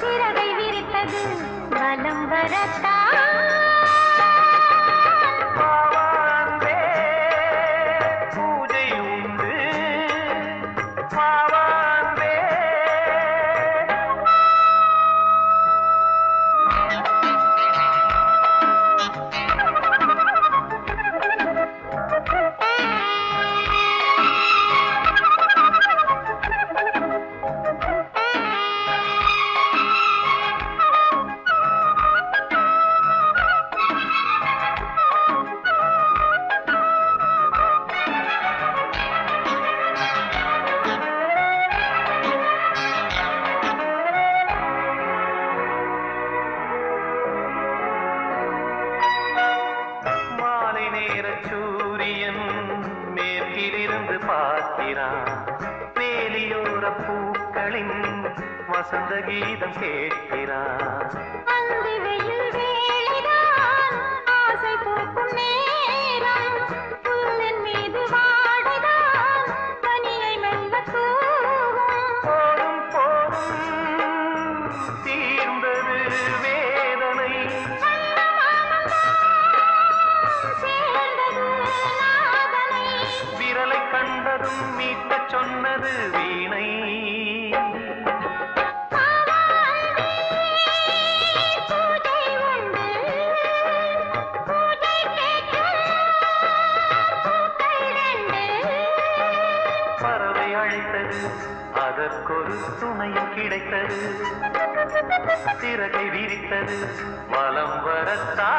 சிறகை விரித்தது வலம் வரத்தா பூஜை உண்டு சூரியன் மேற்கிலிருந்து பார்க்கிறான் வேலியோர பூக்களின் வசந்த கீதம் கேட்கிறான் மீட்ட சொன்னது வீணை பறவை அழைத்தது அதற்கொரு துணையும் கிடைத்தது சிறகை விரித்தது வலம் வரத்தா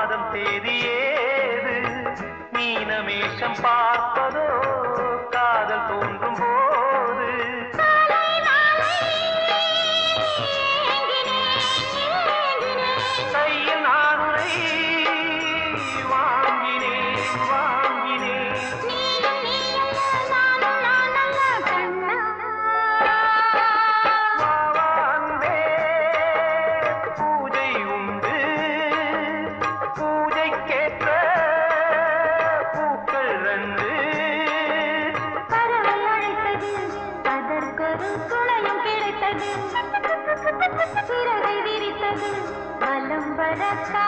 மாதம் தேதியேது மீனமேஷம் பார்ப்பதோ காதல் தோன்றும் போது கையில் நானுரை வாங்கினேன் சிறகை விரித்தது வலம் வரத்தா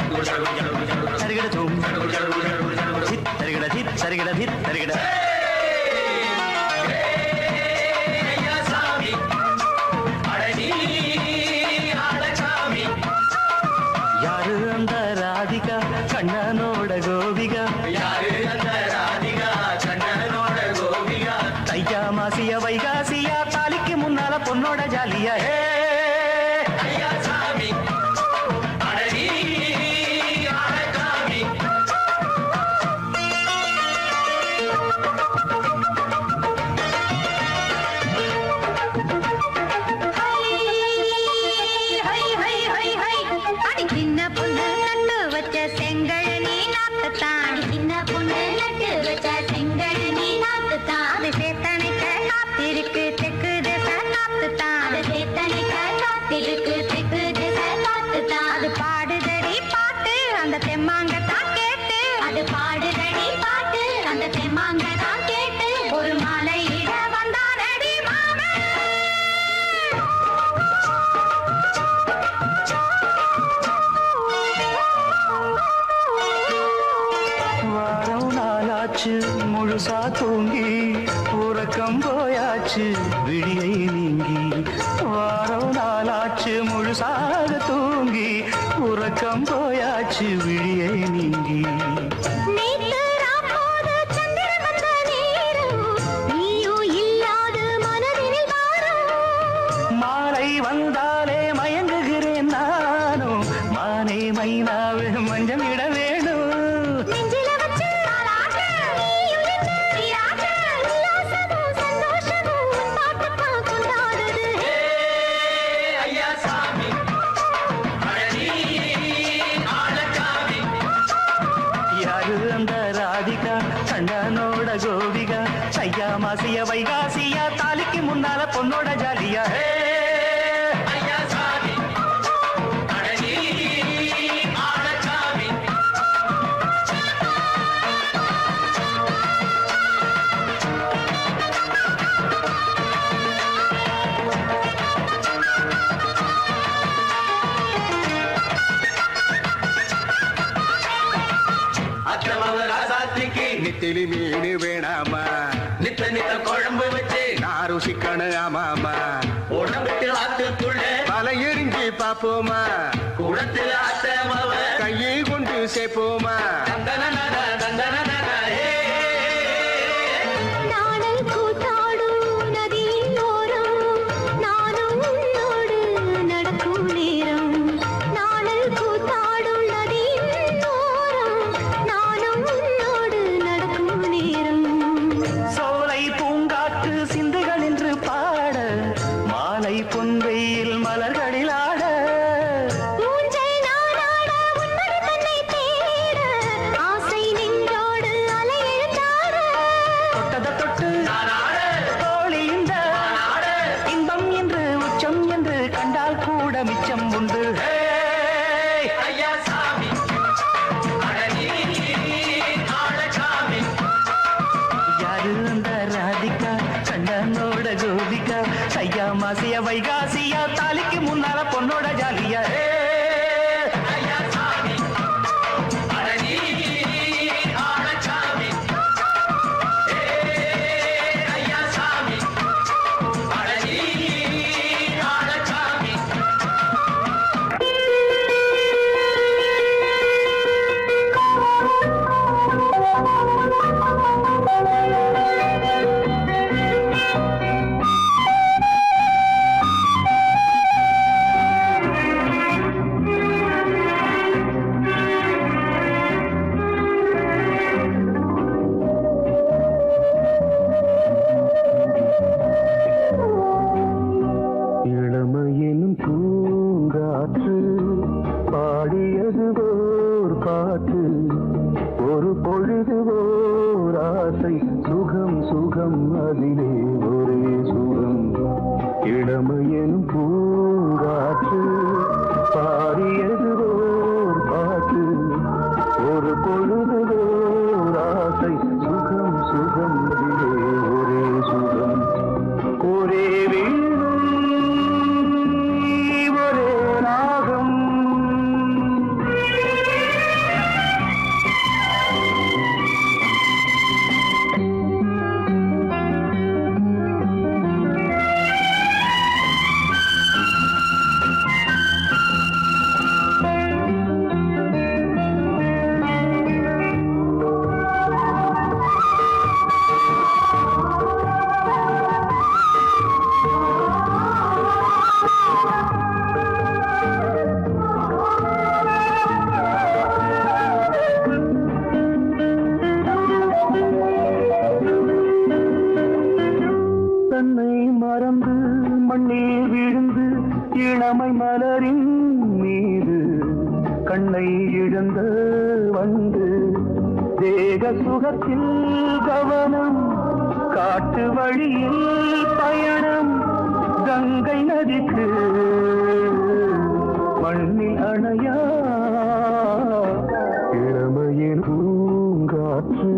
பூஜை உண்டு சரிகிட தூம் கண்ணனோட கோபிகா யாரு அந்த ராதிகா கண்ணனோட கோபிகா தையா மாசிய வைகாசியா தாலிக்கு முன்னால பொண்ணோட ஜாலியா ஐயா சாமி அடடி ஆடகாமி சின்ன பொண்ணு நட்டு வச்ச செங்கழனி நாட்டுத்தான் சின்ன பொண்ணு நட்டு வச்ச செங்கழனி நாட்டுத்தான் அது சேத்தனைக்க காத்திருக்கு தெற்கு திசை காத்துத்தான் அது சேத்தனைக்க காத்திருக்கு தெற்கு திசை காத்துத்தான் அது பாடுதடி பாட்டு அந்த தெம்மாங்கத்தான் கேட்டு அது பாடுதடி பாட்டு அந்த தெம்மாங்கத்தான் கேட்டு ஒரு மாலையிட வந்தானடி மாமன் வாரம் நாளாச்சு முழுசா தூங்கி உறக்கம் போயாச்சு விடியை நீங்கி வாரம் நாளாச்சு முழுசாக தூங்கி உறக்கம் போயாச்சு விடியை நீங்கி நேத்து ராப்போது சந்திரன் வந்த நேரம் நீயும் இல்லாது மனதினில் வாரம் மாலை வந்தாலே மயங்குகிறேன் நானும் மானே மைனாவே மஞ்சம் இட வேணும் நெஞ்சில வச்சு தாலாட்டு நீயும் நின்று நீராட்டு உல்லாசமும் சந்தோஷமும் உன் பாட்டுத்தான் கொண்டாடுது ஐயா சாமி அடடி ஆடகாமி யாரு அந்த ராதிகா கண்ணனோட கோபிகா ஐயா மாசிய வைகாசியா தாலிக்கு முன்னால பொண்ணோட ஜாலியா ஐயா சாமி அடடி ஆடகாமி அத்தமவ ராசாத்திக்கு நித்திலி மீன் வேணாமா நித்த நித்த குழம்பு வச்சு நான் ருசிக்கணும் ஆமாமா உடம்புக்கு ஆத்துக்குள்ள பல எரிஞ்சு பாப்போமா குடத்துல அத்தமவ கையை கொண்டு சேர்ப்போமா தந்தன தந்தன நாடல் கூத்தாடும் நதியின் ஓரம் நானும் உன்னோடு நடக்கும் நேரம் நாடல் கூத்தாடும் நதியின் ஓரம் நானும் உன்னோடு நடக்கும் நேரம் சோலை பூங்காற்று சிந்துகள் என்று பாட மாலை பொன்வெயில் மலர்களில் ஆட ஊஞ்சல் நாடாட உன்மடி தன்னை தேட ஆசை நின்றோடு அலை எழுந்தாட தொட்டத தொட்டு நானாட தோழி இந்த நானாட இன்பம் என்று உச்சம் என்று கண்டால் கூட மிச்சம் உண்டு ஐயா சாமி அடடி ஆடகாமி யாரு அந்த ராதிகா கண்ணனோட கோபிகா ஐயா மாசிய வைகாசியா தாலிக்கு முன்னால பொண்ணோட ஜாலியா ஐயா சாமி அடடி ஆடகாமி ஐயா சாமி அடடி ஆடகாமி இளமையினும் பூங்காற்று பாடியது ஓர் பாட்டு ஒரு பொழுது ஓர் ஆசை சுகம் சுகம் அதிலே ஒரே சுகம் இளமையினும் பூங்காற்று பாடியது ஓர் பாட்டு ஒரு பொழுது ஓர் ஆசை சுகம் சுகம் அதிலே ஒரே சுகம் ஒரே வீணை ஒரே ராகம் தேக சுகத்தில் கவனம் காட்டு வழியில் பயணம் கங்கை நதிக்கு மண்ணில் அணையா இளமையின் பூங்காற்று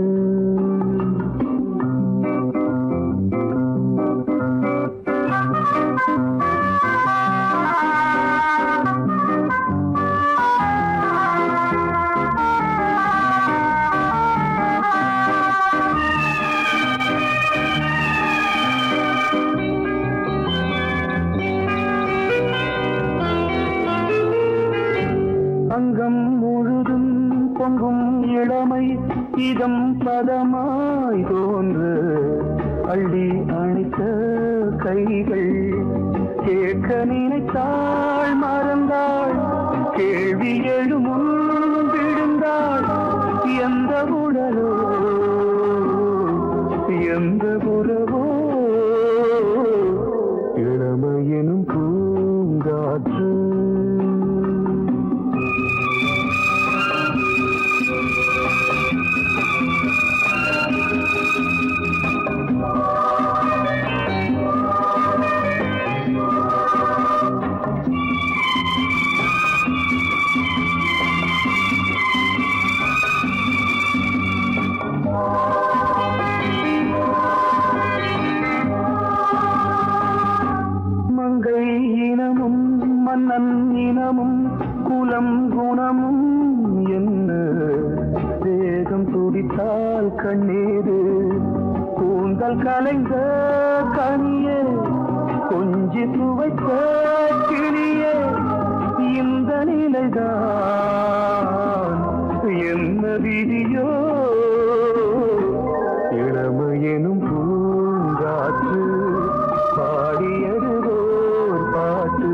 அங்கம் முழுதும் பொங்கும் இளமை இதம் பதமாய் தோன்று அள்ளி அணைத்த கைகள் கேட்க நினைத்தாள் மறந்தாள் கேள்வி எழுமுன் விழுந்தாள் எந்த உடலோ எந்த உறவோ இளமையெனும் பூங்காற்று மங்கை இனமும் மன்னன் இனமும் குலம் குணமும் என்ன வேகம் துடித்தால் கண்ணீரு கூந்தல் கலைந்த கனியே கொஞ்சி துவைத்த கிளியே இந்த நிலைதான் என்ன விதியோ இளமையெனும் பூங்காற்று பாடியதுவோர் பாட்டு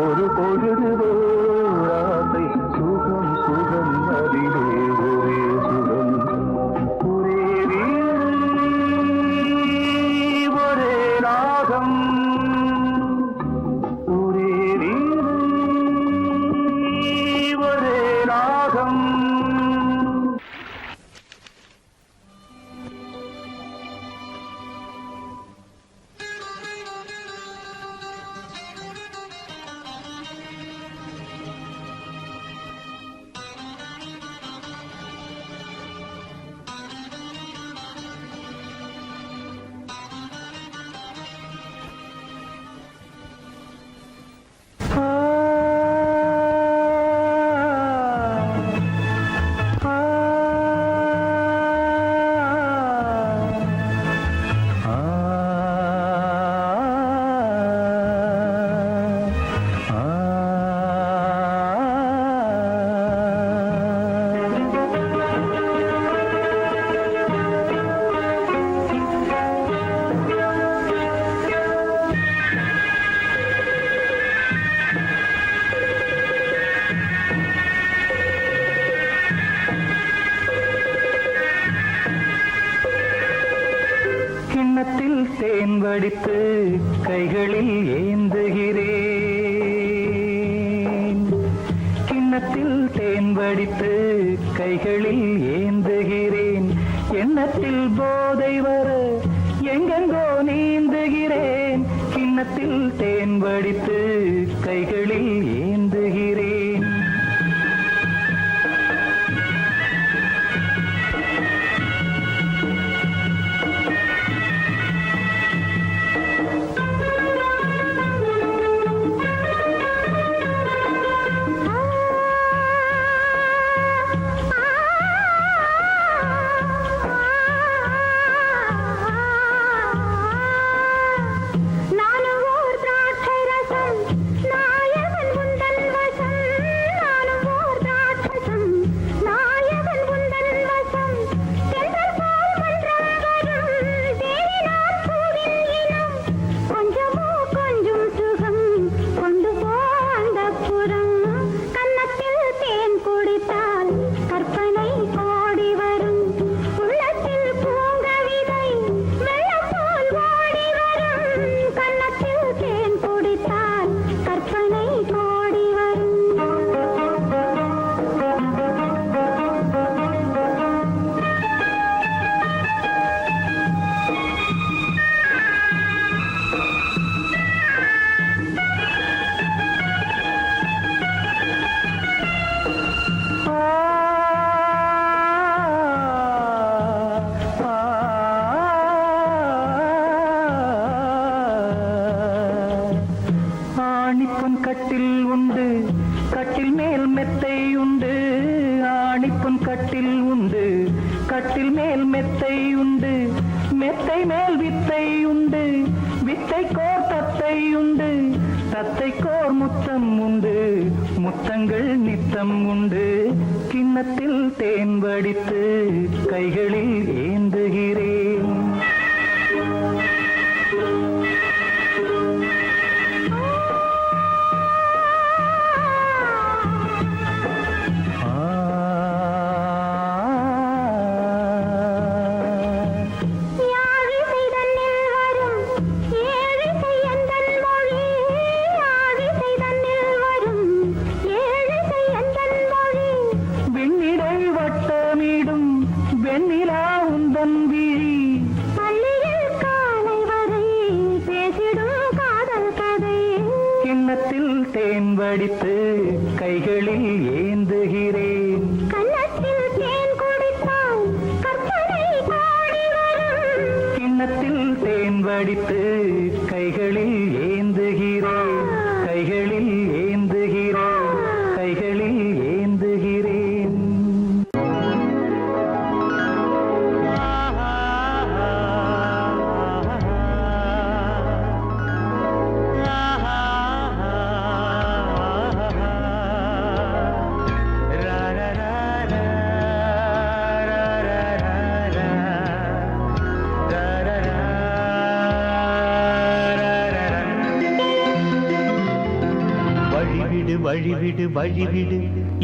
ஒரு பொழுதுவோர் ஆசை சுகம் சுகம் அதிலே ஒரே சுகம் ஒரே வீடு ஒரே ராகம் ஒரே வீடு ஒரே ராகம் கிண்ணத்தில் தேன் வடித்து கைகளில் ஏந்துகிறேன் கிண்ணத்தில் தேன் வடித்து கைகளில் ஏந்துகிறேன் எண்ணத்தில் போதை வர எங்கெங்கோ நீந்துகிறேன் கிண்ணத்தில் தேன் வடித்து கைகளில் ஏந்துகிறேன் நானும் ஓர் திராட்சை ரசம் நாயகன் உந்தன் உண்டு, கட்டில் மேல் மெத்தை உண்டு, மெத்தை மேல் வித்தை உண்டு, வித்தைக்கோர் தத்தை உண்டு, தத்தைக்கோர் முத்தம் உண்டு, முத்தங்கள் நித்தம் உண்டு. கிண்ணத்தில் தேன் வடித்து கைகளில் ஏந்துகிறேன். தேன் வடித்து கைகளில் ஏந்துகிறேன். கன்னத்தில் தேன் குடித்தால் கற்பனை பாடி வரும். கிண்ணத்தில் தேன் வடித்து கைகளில் ஏந்துகிறேன், கைகளில் ஏந்துகிறேன், கைகளில் ஏந்துகிறேன். வழிவிடு வழிவிடு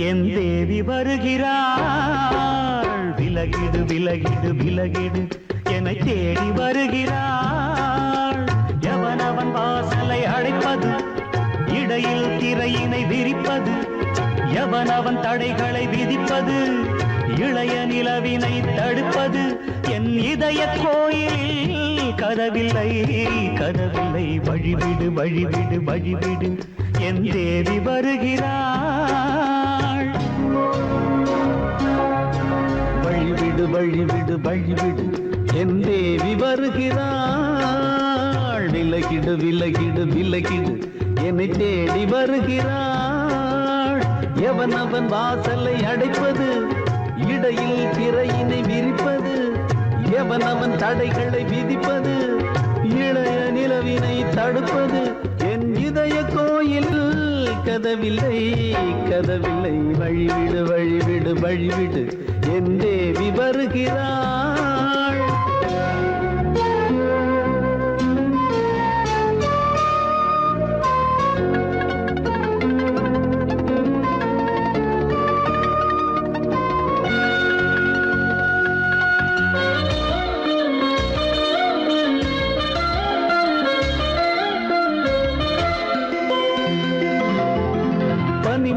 என் தேவி வருகிறாள். விலகிடு விலகிடு விலகிடு என்னை தேடி வருகிறாள். எவனவன் வாசலை அழைப்பது, இடையில் திரையினை விரிப்பது, எவனவன் தடைகளை விதிப்பது, இளைய நிலவினை தடுப்பது. என் இதய கோயிலில் கதவில்லை கதவில்லை. வழிவிடு வழிவிடு வழிவிடு என் தேவி வருகிறாள். வழிவிடு வழிவிடு வழிவிடு என் தேவி வருகிறாள். விலகிடு விலகிடு விலகிடு என்னை தேடி வருகிறாள். எவனவன் வாசலை அடைப்பது, இடையில் திரையினை விரிப்பது, எவனவன் தடைகளை விதிப்பது, இளைய நிலவினை தடுப்பது. என் இதய கோயில் கதவில்லை கதவில்லை. வழிவிடு வழிவிடு வழிவிடு என் தேவி வருகிறாள்.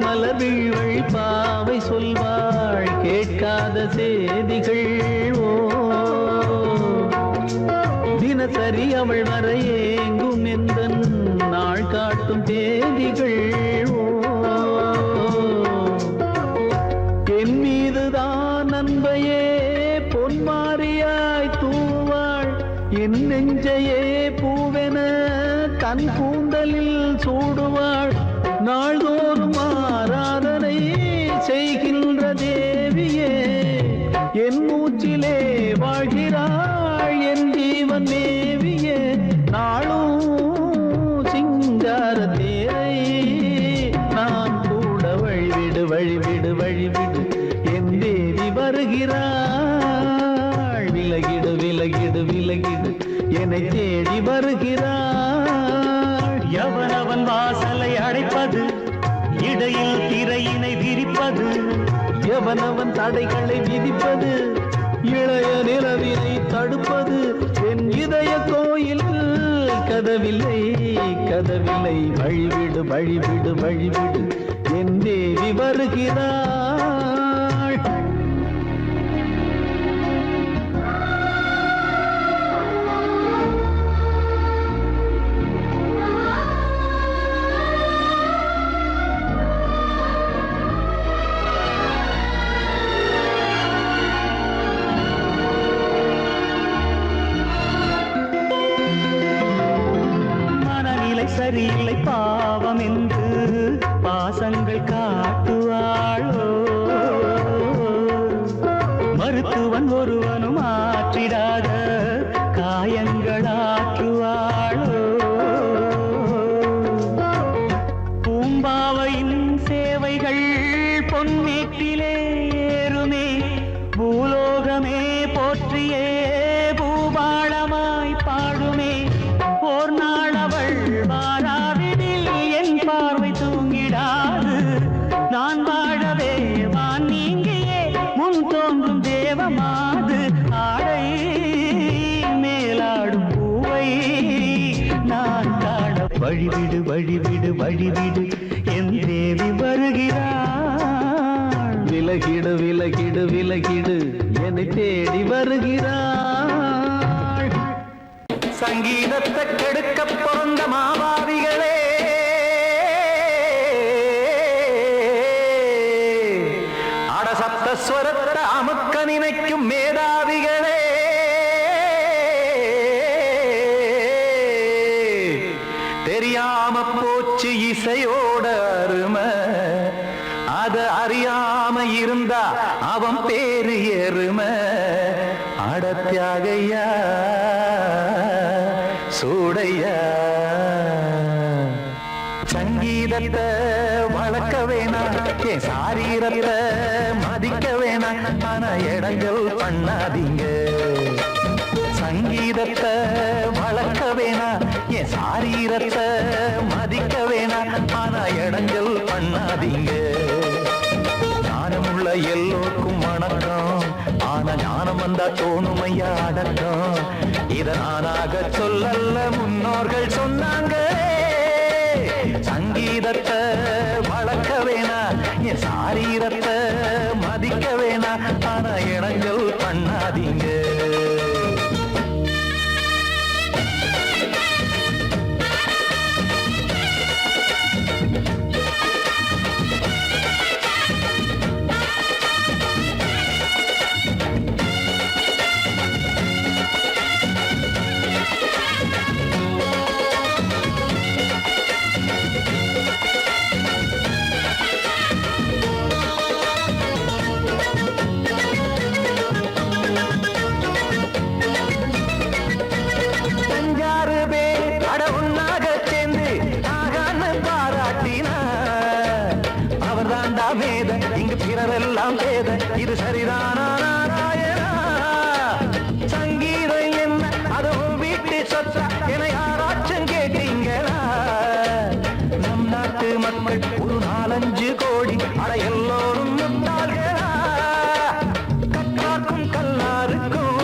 மலர் வீழ்வழி பாவை சொல்வாள் கேட்காத செய்திகள். ஓ தினசரி அவள் வர ஏங்கும் எந்த நாள் காட்டும் தேதிகள். ஓ என் மீதுதான் அன்பையே பொன்மாரியாய் தூவாள். என் நெஞ்சையே பூவென தன் கூந்தலில் சூடுவாள். நாள்தோறும் ஆராதனை செய்கின்ற தேவியே, என் மூச்சிலே வாழ்கிறாள் என் ஜீவன் தேவியே. நாளும் சிங்கார தேரை நான் கூட வழிவிடு வழிவிடு வழிவிடு என் தேவி வருகிறாள். விலகிடு விலகிடு விலகிடு என்னை தேடி வருகிறாள். எவனவன் வாசலை அடைப்பது, இடையில் திரையினை விரிப்பது, எவனவன் தடைகளை விதிப்பது, இளைய நிலவினை தடுப்பது. என் இதய கோயில் கதவில்லை கதவில்லை. வழிவிடு வழிவிடு வழிவிடு என் தேவி வருகிறாள். சரியில்லை பாவம் என்று பாசங்கள் காட்டுவாளோ. மருத்துவன் ஒருவனும் ஆற்றிடாத காயங்களாற்றுவாளோ பூம்பாவையின் சேவைகள் பொன்னேட்டிலே ஏறுமே பூலோகமே போற்றியே பூபாளமாய் பாடுமே ஓர் நாள் அவள் வாராவிடில் என் பார்வை தூங்கிடாது நான் வாழவே வான் நீங்கியே முன் தோன்றும் தேவமாது ஆடை மேலாடும் பூவை நான் காண வழிவிடு வழிவிடு வழிவிடு என் தேவி வருகிறாள் விலகிடு விலகிடு விலகிடு என்னை தேடி வருகிறாள் சங்கீதத்தை கெடுக்க பிறந்த மாபாவிகளே அடசப்தஸ்வரத்தை அமுக்க நினைக்கும் மேதாவிகளே தெரியாம போச்சு இசையோட அருமை அத அறியாம இருந்தா அவன் பேரு எருமை அடத்தியாகையா சூடையா சங்கீதத்தை வளர்க்க வேணாம் என் சாரீரத்தை மதிக்க வேணாம் ஆனா இடங்கள் பண்ணாதீங்க சங்கீதத்தை வளர்க்க வேணாம் என் சாரீரத்தை மதிக்க வேணாம் ஆனா இடங்கள் பண்ணாதீங்க ஞானமுள்ள எல்லோருக்கும் வணக்கம் ஆனா ஞானம் வந்தா தோணுமையா அடக்கம் இத நானாக சொல்லல்ல முன்னோர்கள் சொன்னாங்க சங்கீதத்தை வளர்க்க வேணா என் சாரீரத்தை மதிக்க வேணா ஆனா இடங்கள் பண்ணாதீங்க இங்கு பிறரெல்லாம் பேத இது சரிதானா நாராயணா சங்கீதம் என்ன அதுவும் வீட்டு சொத்தா என யாராச்சும் கேட்டீங்களா நம் நாட்டு மக்கள் ஒரு 4-5 கோடி அட எல்லோரும் முட்டாள்களா கற்றார்க்கும் கல்லாருக்கும்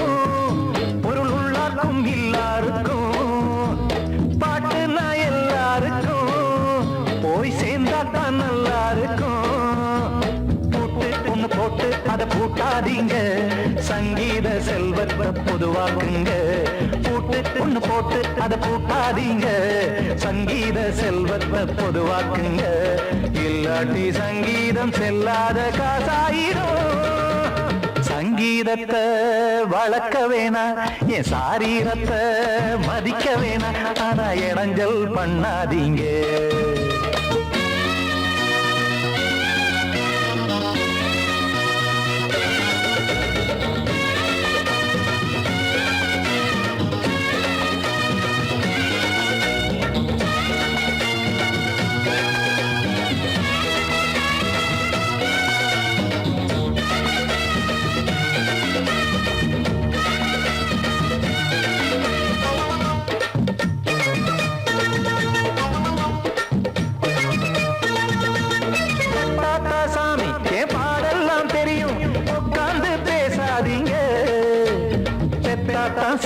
பொருள் உள்ளார்க்கும் இல்லாருக்கும் பாட்டுனா எல்லாருக்கும் போய் சேர்ந்தா தான் நல்லா இருக்கும் போட்டு அதை பூட்டாதீங்க சங்கீத செல்வத்தை பொதுவாக்குங்க ஒண்ணு போட்டு அதை பூட்டாதீங்க சங்கீத செல்வத்தை பொதுவாக்குங்க இல்லாட்டி சங்கீதம் செல்லாத காசாயிரும் சங்கீதத்தை வளர்க்க வேணா என் சாரீரத்தை மதிக்க வேணா ஆனா இடைஞ்சல் பண்ணாதீங்க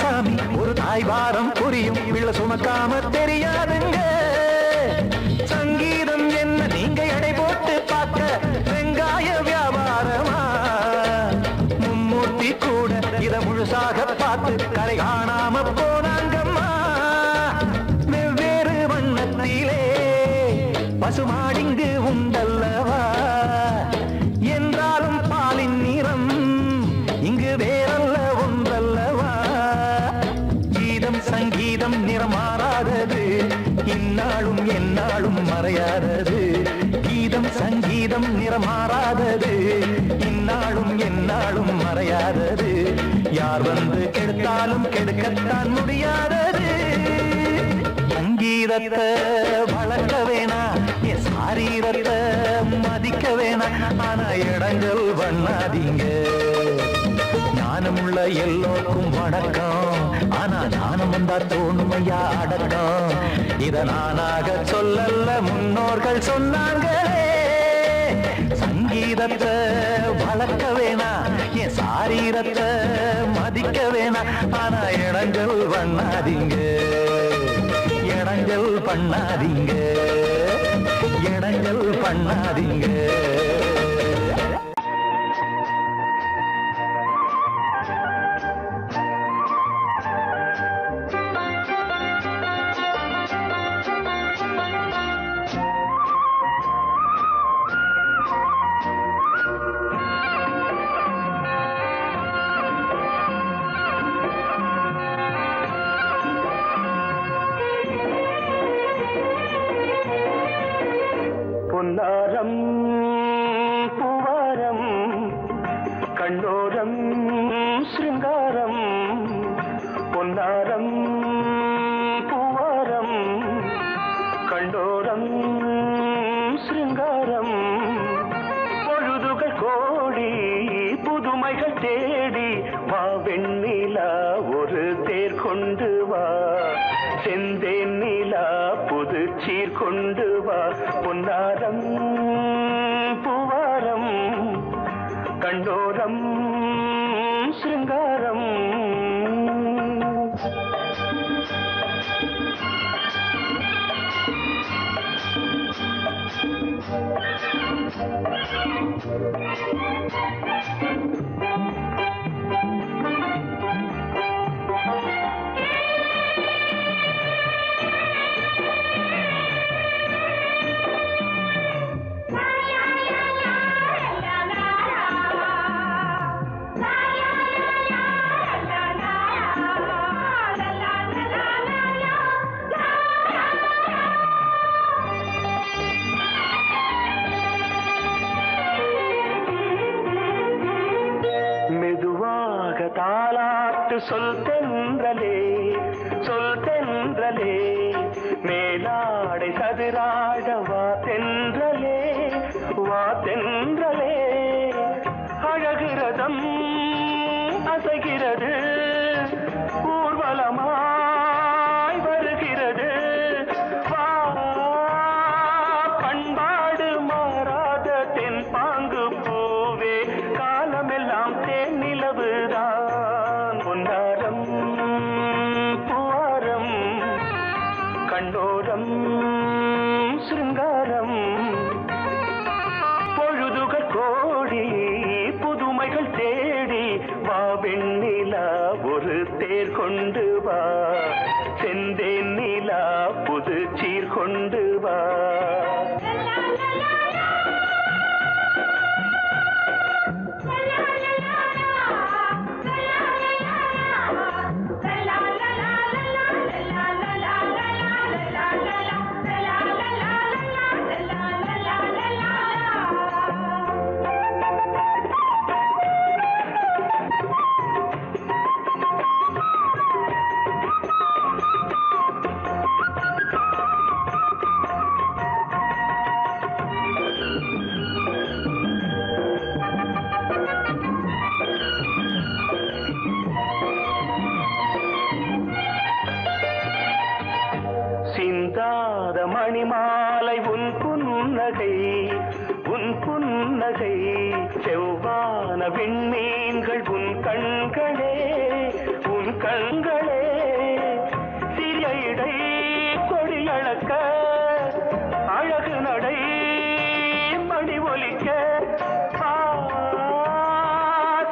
சாமி ஒரு தாய் வாரம் புரியும் பிள்ளை சுமக்காம தெரியாதுங்க சங்கீதம் என்ன நீங்க எடை போட்டு பார்க்க வெங்காய வியாபாரமா மும்மூர்த்தி கூட இத முழுசாக பார்த்து கரை காணாம போனாங்கம்மா வெவ்வேறு வண்ணத்திலே பசுமாடிங்கு உண்டல்லவா என்றாலும் பாலின் நிறம் இங்கு வேறல்ல ஒன்றல்லவா சங்கீதம் நிறமாறாதது இந்நாளும் எந்நாளும் மறையாதது கீதம் சங்கீதம் சங்கீதம் நிறமாறாதது, இந்நாளும் எந்நாளும் மறையாதது. யார் வந்து கெடுத்தாலும் கெடுக்கத்தான் முடியாதது. சங்கீதத்தை வளர்க்க வேணா, என் சாரீரத்தை மதிக்க வேணா, ஆனா இடங்கள் பண்ணாதீங்க. ஞானமுள்ள எல்லோருக்கும் வணக்கம், ஆனா ஞானம் வந்தா தோணுமையா அடக்கம். இத நானாக சொல்லல்ல, முன்னோர்கள் சொன்னாங்களே. சங்கீதத்தை வளர்க்க வேணா, என் சாரீரத்தை மதிக்க வேணா, ஆனா இடங்கள் பண்ணாதீங்க, இடங்கள் பண்ணாதீங்க, இடங்கள் பண்ணாதீங்க. பொன்னாரம் பூவாரம் கண்ணோரம் சிருங்காரம். பொன்னாரம் பூவாரம் கண்ணோரம் சிருங்காரம். பொழுதுகள் கோடி புதுமைகள் தேடி வா வெண்ணிலா ஒரு தேர் கொண்டு வா. செந்தேன் நிலா புது சீர் கொண்டு வா. பொன்னாரம் பூவாரம் கண்டோரம் சிருங்காரம். தாலாட்டு சொல் தென்றலே, சொல் தென்றலே. மேலாடை சதுராட வா தென்றலே, வா தென்றலே. அழகிறதம் அசைகிறது, ஊர்வலமாய் வருகிறது. வா பண்பாடு மாறாத தென் பாங்கு பூவே, காலமெல்லாம் தேன் நிலவுதான். பொன்னாரம் பூவாரம் கண்டோரம் சிருங்காரம். பொழுதுகள் கோடி புதுமைகள் தேடி வா வெண்ணிலா ஒரு தேர் கொண்டு வா. செந்தேன் நிலா புது சீர் கொண்டு வா. சிந்தாத மணிமாலை உன் புன்னகை, உன் புன்னகை. செவ்வான விண்மீன்கள் உன் கண்களே, உன் கண்களே. சிறிய இடை கொடியளக்க அழகு நடை மணி ஒலிக்க.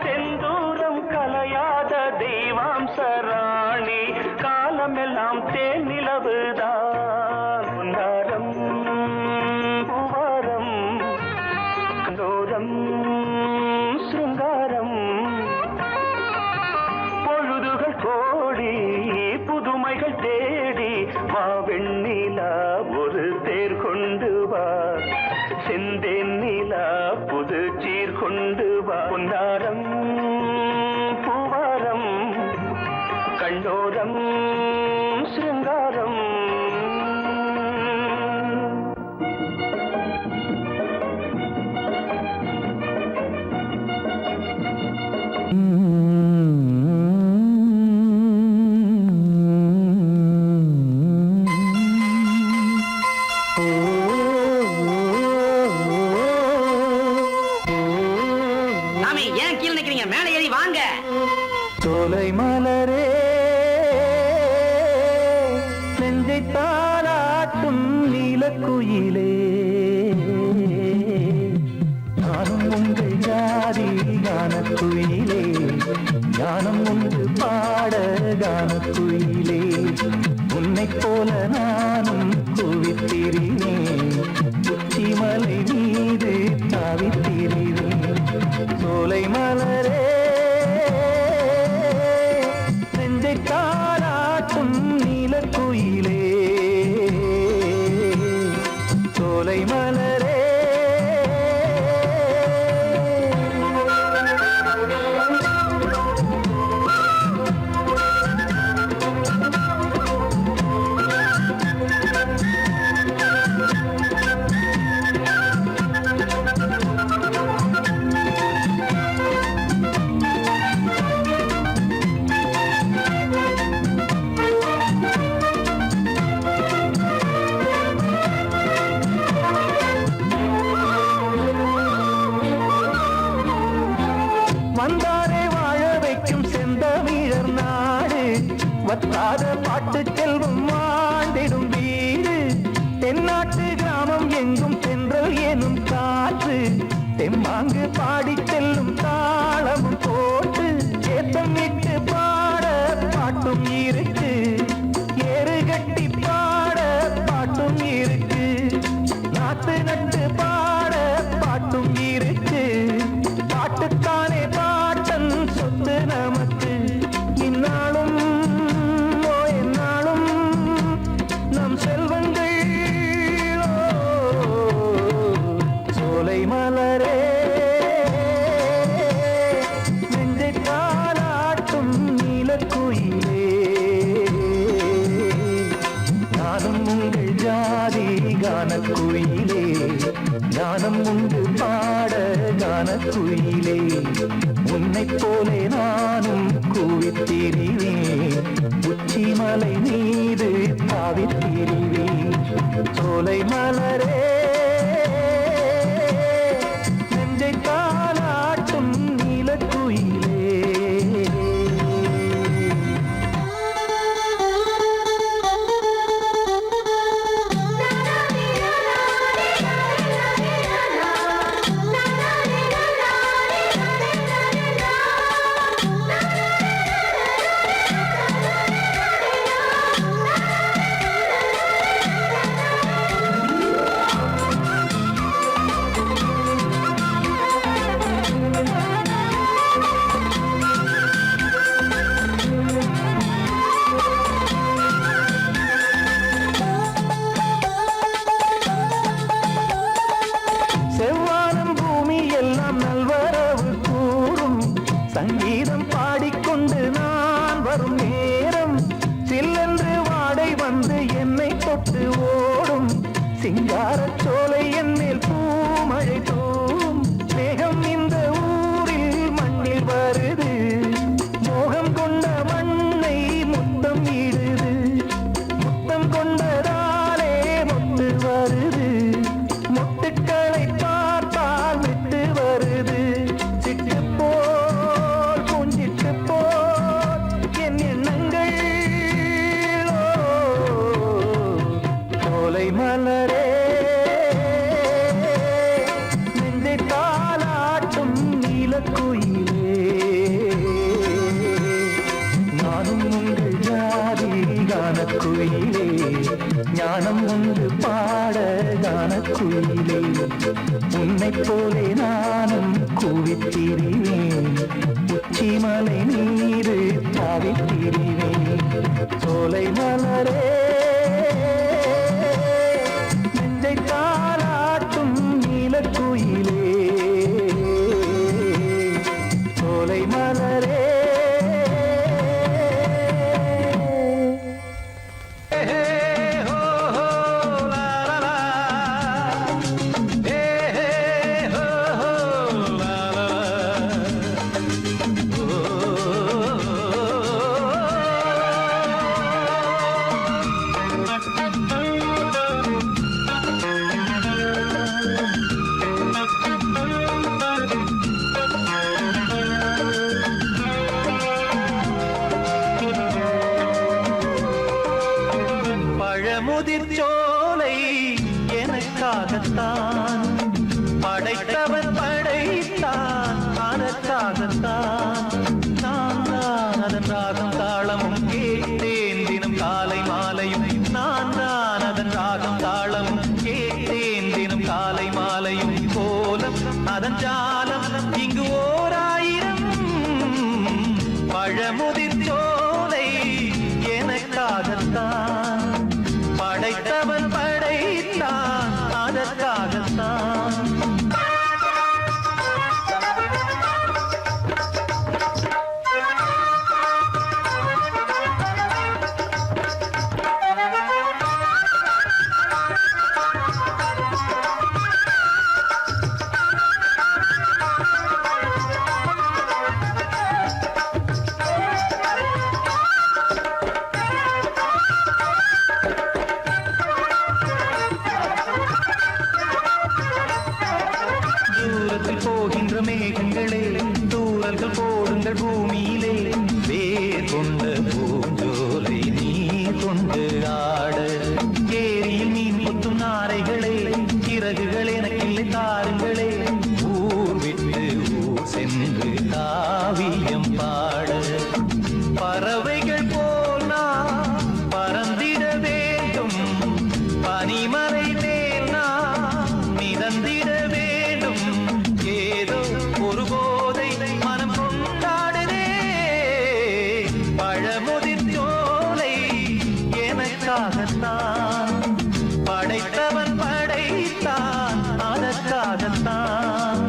செந்தூரம் கலையாத தெய்வாம்சராணி, காலமெல்லாம் தேன் நிலவுதான். பொன்னாரம் பூவாரம் கண்டோரம் சிருங்காரம். பொழுதுகள் கோடி புதுமைகள் தேடி வா வெண்ணிலா ஒரு தேர் கொண்டு வா. செந்தேன் நிலா கண்ணோரம் சிருங்காரம் சாமி ஏன் கீழே நிக்கிறீங்க? மேலே ஏறி வாங்க. சோலை மலரே நெஞ்சை தாளாட்டும் நீலக்குயிலே நானும் உங்கள் ஜாதி கானக்குயிலே ஞானம் உண்டு பாட கானக்குயிலே உன்னைப் போல நானும் குவித்திரினேன் உச்சிமலை மீது தாவித்திரினேன் சோலை மலரே நெஞ்சை தாளாட்டும் நீலக்குயிலே சோலை மலரே வந்தாரே வாழ வைக்கும் செந்தமிழர் நாடு வத்தாத பாட்டு செல்வம் வாழ்ந்திடும் வீடு தென்னாட்டு கிராமம் எங்கும் சென்றல் எனும் காற்று தெம்மாங்கு பாடி செல்லும் தாளமும் போட்டு ஏத்தம் விட்டு பாட பாட்டும் இருக்கு ஏறு கட்டி பாட பாட்டும் இருக்கு நாட்டு நட்டு பாட பாட்டும் இருக்கு பாட்டுத்தானே பாட்டன் சொத்து நமக்கு இந்நாளும் எந்நாளும் நம் செல்வங்கள் சோலை மலரே நெஞ்சை தாளாட்டும் நீலக்குயிலே நானும் உங்கள் ஜாதி கானக்குயிலே ஞானம் உண்டு பாட கானக்குயிலே உன்னைப் போலே நானும் கூவித்திரிவேன் உச்சிமலை மீது தாவித்திரிவேன் சோலை மலரே நெஞ்சை தாளாட்டும் நீலக்குயிலே செவ்வானம் பூமி எல்லாம் நல்வரவு கூறும் சங்கீதம் பாடிக்கொண்டு நான் வரும் நேரம் சில்லென்று வாடை வந்து என்னை தொட்டு ஓடும் சிங்காரச் சோலை என் மேல் பூமழை தூவும் மேகம் இந்த ஊரில் மண்ணில் வருது மோகம் கொண்ட மண்ணை முத்தம் இடுது முத்தம் கொண்டதாலே முத்து வருது முத்துக்களை பார்த்தால் விட்டு வருது சிட்டு போல் பூஞ்சிட்டு போல் என் எண்ணங்கள் சோலை மலரே நெஞ்சை தாளாட்டும் நீலக்குயிலே நானும் உங்கள் ஜாதி கானக்குயிலே ஞானம் உண்டு பாட கானக்குயிலே உன்னைப் போலே நானும் கூவித்திரிவேன் உச்சிமலை நீரு தாவித்திரிவேன் சோலை மலரே நெஞ்சை தாளாட்டும் நீலக்குயிலே சோலை மலரே பழமுதிர்ச்சோலை எனக்காகத்தான் படைத்தவன் படைத்தான் அதற்காகத்தான் நான் தான் அதன் ராகம் தாளமும் கேட்டேன் தினம் காலை மாலையும் நான் தான் அதன் ராகம் தாளமும் கேட்டேன் தினம் காலை மாலையும் கோலம் அதன் ஜாலம் இங்கு ஓர் ஆயிரம் பழமுதிர்ச்சோலை எனக்காகத்தான் படைத்தவன் படைத்தான் அதற்காகத்தான் போகின்ற மேகங்களே தூரல்கள் போடுங்கள் பூமியிலே வேர் கொண்ட பூஞ்சோலை நீ கொண்டு ஆட ஏரியில் மீன் கொத்தும் நாரைகளே இறகுகள் எனக்கில்லை தாருங்களே ஊர் விட்டு ஊர் சென்று காவியம் பாட பறவைகள் போல் நான் பறந்திட வேண்டும் பனிமலை மேல் நான் மிதந்திட வேண்டும் ஏதோ ஒரு போதை மனம் கொண்டாடுதே பழமுதிர்ச்சோலை எனக்காகத்தான் படைத்தவன் படைத்தான் அதற்காகத்தான்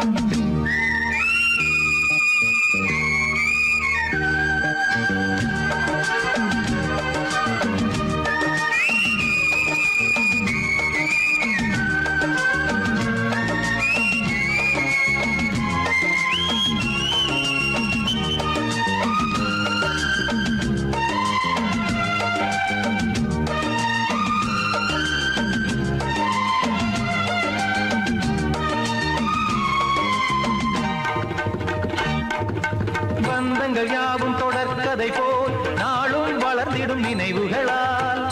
பந்தங்கள் யாவும் தொடர்கதை போல் நாளும் வளர்ந்திடும் நினைவுகளால்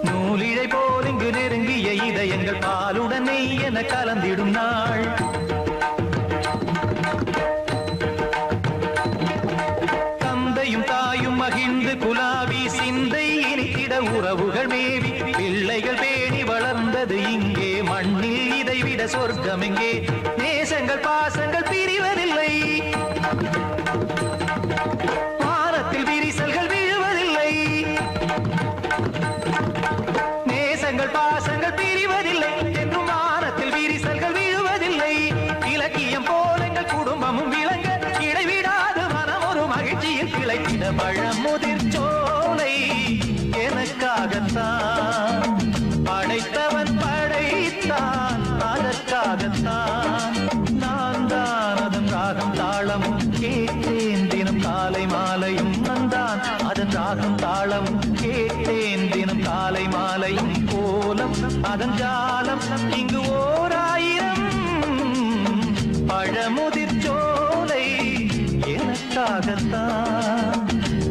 நூலிழை போல் இங்கு நெருங்கிய இதயங்கள் பாலுடன் நெய் என கலந்திடும் நாள் தந்தையும் தாயும் மகிழ்ந்து குலாவி சிந்தை இனித்திட உறவுகள் மேவி பிள்ளைகள் பேணி வளர்ந்தது இங்கே மண்ணில் இதைவிட சொர்க்கம் எங்கே நேசங்கள் பாசங்கள் பிரிவதில்லை வானத்தில் விரிசல்கள் விழுவதில்லை நேசங்கள் பாசங்கள் பிரிவதில்லை என்றும் வானத்தில் விரிசல்கள் விழுவதில்லை இலக்கியம் போல எங்கள் குடும்பமும் விளங்க இடைவிடாது மனம் ஒரு மகிழ்ச்சியில் கிளைத்திட பழமுதிர்ச்சோலை எனக்காகத்தான் படைத்தவன் படைத்தான் அதற்காகத்தான் நான் தான் அதன் ராகம் தாளமும் கேட்டேன் தினம் காலை மாலையும் நந்தான் அதன் ராகம் தாளமும் கேட்டேன் தினம் காலை மாலையும் கோலம் அதன் ஜாலம் இங்கு ஓர் ஆயிரம் பழமுதிர்ச்சோலை எனக்காகத்தான்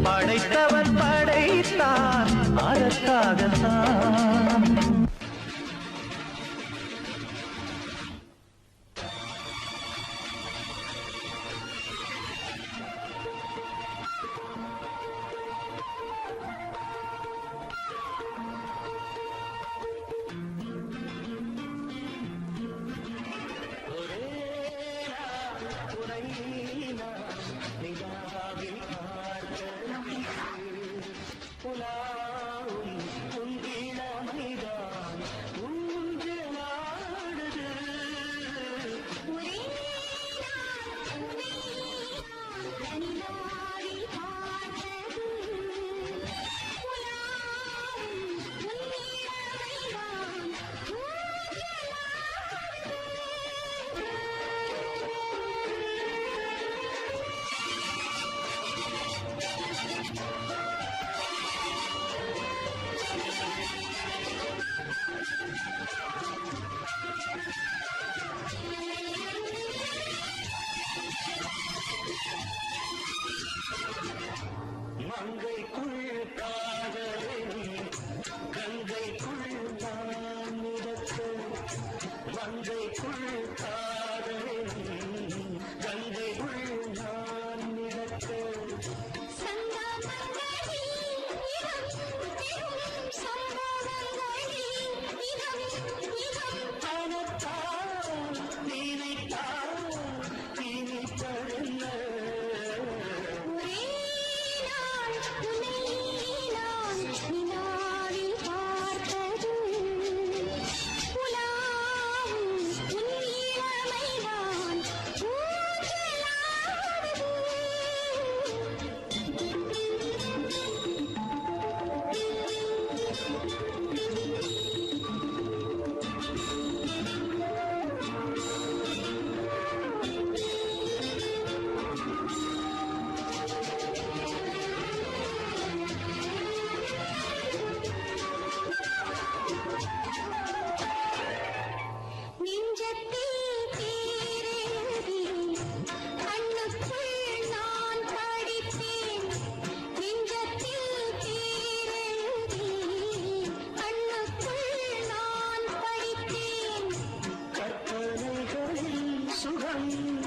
படைத்தவன் படைத்தான் அதற்காகத்தான்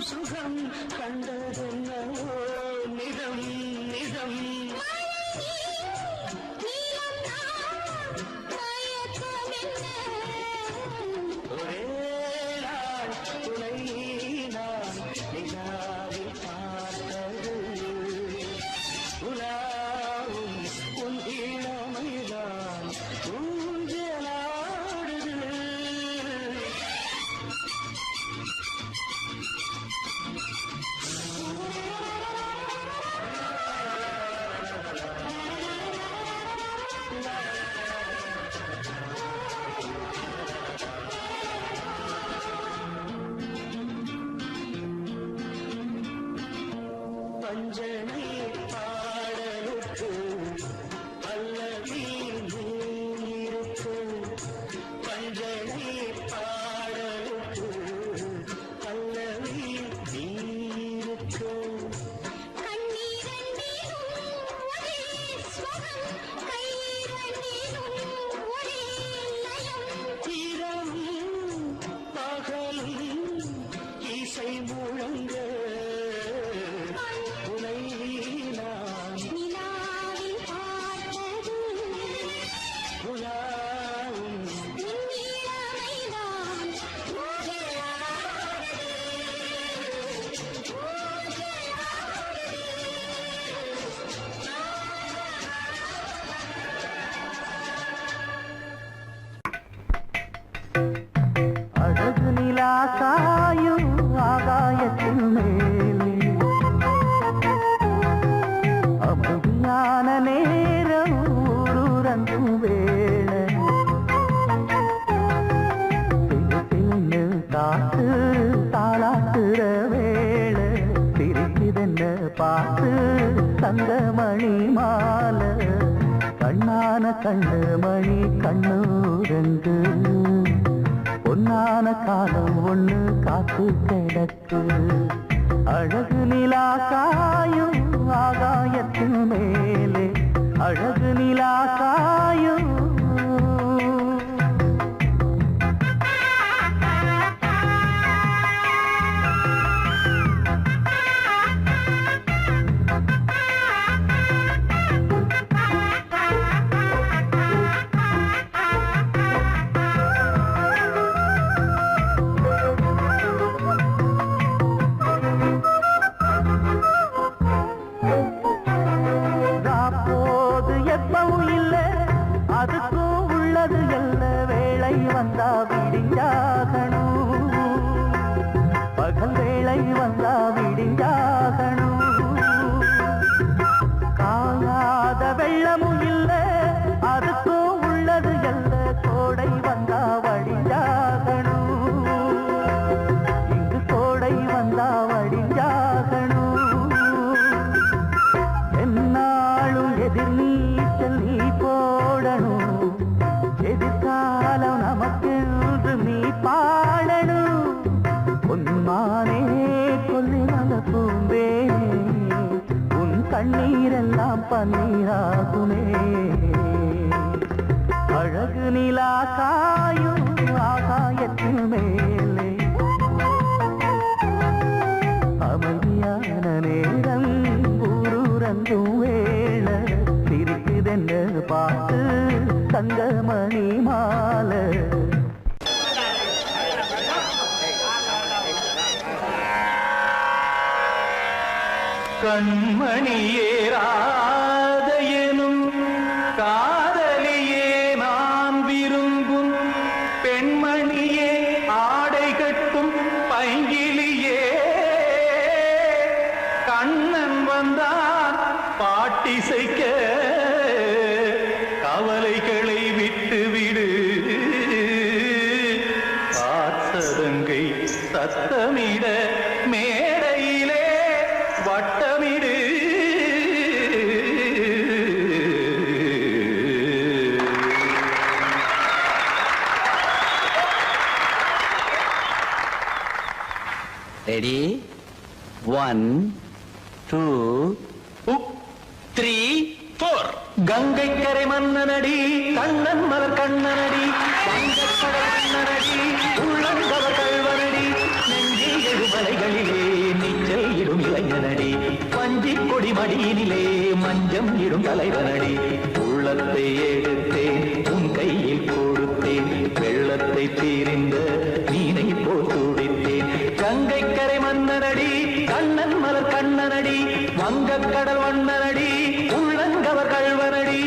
சுகம் கண்டதென்னவோ நிதம் நிதம் ஒரே நாள் துணை நான் நிலாவில் பார்த்தது உலாவும் உன் இளமைதான் ஊஞ்சலாடுது. பஞ்சனை பாடலுக்கு பல்லவி இருக்கு. பஞ்சனை பாடலுக்கு பல்லவி இருக்கு. இரவும் பகலும் இசை முழங்க உனை நான் உலாவும் அழகு நிலா காயும் ஆகாயத்தின் மேலே அமைதியான நேரம் ஊரூரங்கும் வேளை தின்னு காத்து தாளாட்டுற வேளை பிரிக்குதென்ன பார்த்து தங்கமணி மாலை கண்ணான கண்ணு மணி கண்ணூரங்கு பொன்னான காலம் ஒண்ணு காத்து கிடக்கு அழகு நிலா காயும் ஆகாயத்தின் மேலே அழகு நிலா காயும் அதுக்கும் உள்ளது எல்ல வேளை வந்தா விடிஞ்சாகணும் பகல் வேளை வந்தா விடிஞ்சாகணும் காயாத வெள்ளமும் இல்ல அதுக்கும் உள்ளது எல்ல கோடை வந்தா வடிஞ்சாகணும் இங்கு கோடை வந்தா வடிஞ்சாகணும் என்னாலும் எதிர் நீச்சல் நீ போடணும் எதிர்காலம் நமக்கென்று நீ பாடணும் உன்மானே கொல்லிமல பூந்தேனே உன் கண்ணீரெல்லாம் பன்னீராகுமே அழகு நிலா காயும் ஆகாயத்தின் மேலே அமைதியான நேரம் ஊரூரங்கும் வேளை சிரிக்குதென்ன பார்த்து தங்கமணி மாலை கண்மணியேராத எனும் காதலியே நான் விரும்பும் பெண்மணியே ஆடை கட்டும் பைங்கிலியே கண்ணன் வந்தான் பாட்டிசைக்க கவலைகளை விட்டுவிடு காத்ததங்கை சத்தமிட மேடையிலே வட்டமிடு ரெடி 1 2 3 4 கங்கை கரை மன்னனடி கண்ணன் மலர் கண்ணனடி வங்கக்கடல் மன்னனடி உள்ளங்கவர் கல்வனடி நெஞ்சில் எழு எழுமலைகளிலே நீச்சல் இடும் இளைஞனடி வஞ்சி கொடி மடியினிலே மஞ்சம் இடும் தலைவனடி உள்ளத்தை எடுத்தேன் உன் கையில் கொடுத்தேன் வெள்ளத்தை தீரிந்த மீனை போல் துடித்தேன் கங்கை கரை மன்னனடி கண்ணன் மலர் கண்ணனடி வங்கக் கடல் வண்ணனடி உள்ளங்கவர் கள்வனடி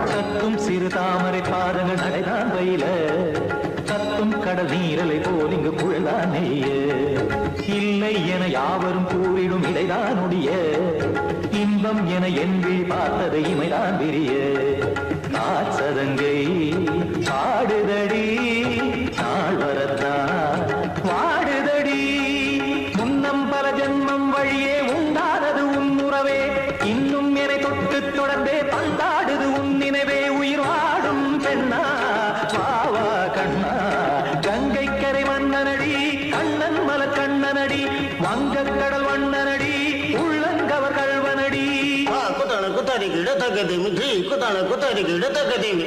கத்தும் சிறு தாமரை பாதங்கள் நடைதான் பயில கத்தும் கடல் நீரலை போல் இங்கு குழலான் நெய்ய இல்லை என யாவரும் கூறிடும் இடைதான் உடைய இன்பம் என என்பி பார்த்தது இமைதான் விரிய காசதங்கை பாடுதடி நாள் வரத்தான் வாடுதடி முன்னம் பல ஜென்மம் வழியே உண்டானது உன் உறவே இன்னும் என்னை தொட்டு தொடர்ந்தே பந்தாடுது உன் நினைவே உயிர் வாடும் பெண்ணா வாவா கண்ணா கங்கை கரை மன்னனடி கண்ணன் மலர் கண்ணனடி வங்கக் கடல் வண்ணனடி உள்ளங்கவர் கள்வனடி குத்தான குத்தாடி கிட தக்கதிமி ஜி குத்தான குத்தாடி கிட தக்கதிமி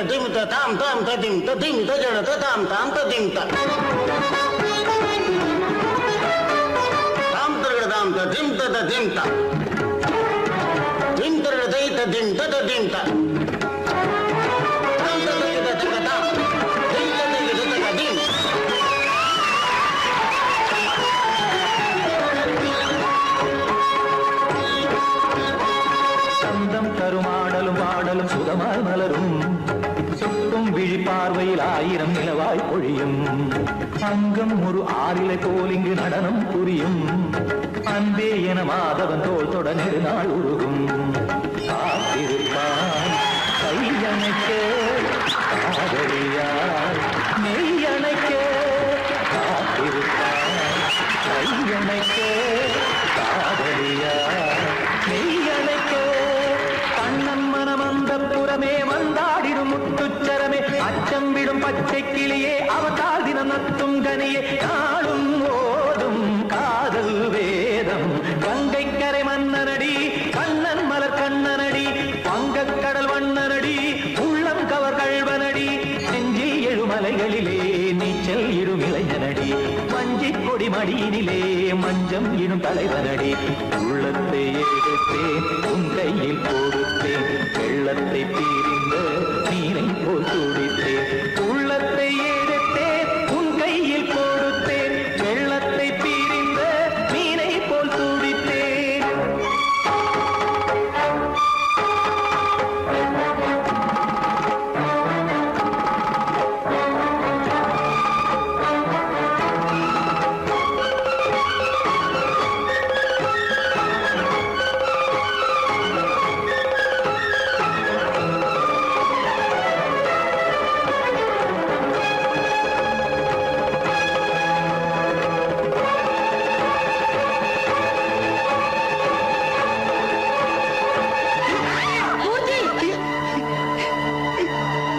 திமித்த தாம் தாம் ததிம் ததிம் தஜட தாம் தாம் ததிம் தாம் தரகட தாம் ததிம் ததிம் தாம் திம் தரகட தை ததிம் ததிம் தாம் தாம் ததிம் ததிம் தாம் திம் ததிம் ததிம் சந்தம் கருமாடலும் பாடலும் சுகமாய் மலரும் சுட்டும் விழி பார்வையில் ஆயிரம் நிலவாய் பொழியும் அங்கம் ஒரு ஆறிலை போல் இங்கு நடனம் புரியும் அன்பே என மாதவன் தோல் தொட நெடுநாள் உருகும் காத்திருப்பான் கையணைக்க காதலியார் மெய்யணைக்க காத்திருப்பான் கையணைக்க காதலியார் மெய்யணைக்க கண்ணன் மனம் அந்த புறமே வந்தாடிடும் முத்துச்சரமே அச்சம் விடும் பச்சை கிளியே அவதால் தினம் நத்தும் கனியே நாளும் ஓடும் காதல் வேதம் கங்கை கரை மன்னனடி கண்ணன் மலர் கண்ணனடி வங்கக் கடல் வண்ணனடி உள்ளம் கவர் கள்வனடி நெஞ்சில் எழுமலைகளிலே நீச்சல் இடும் இளைஞனடி வஞ்சி கொடி மடியினிலே மஞ்சம் இடும் தலைவனடி உள்ளத்தை எடுத்தேன் உன் கையில் கொடுத்தேன் வெள்ளத்தை தீரின்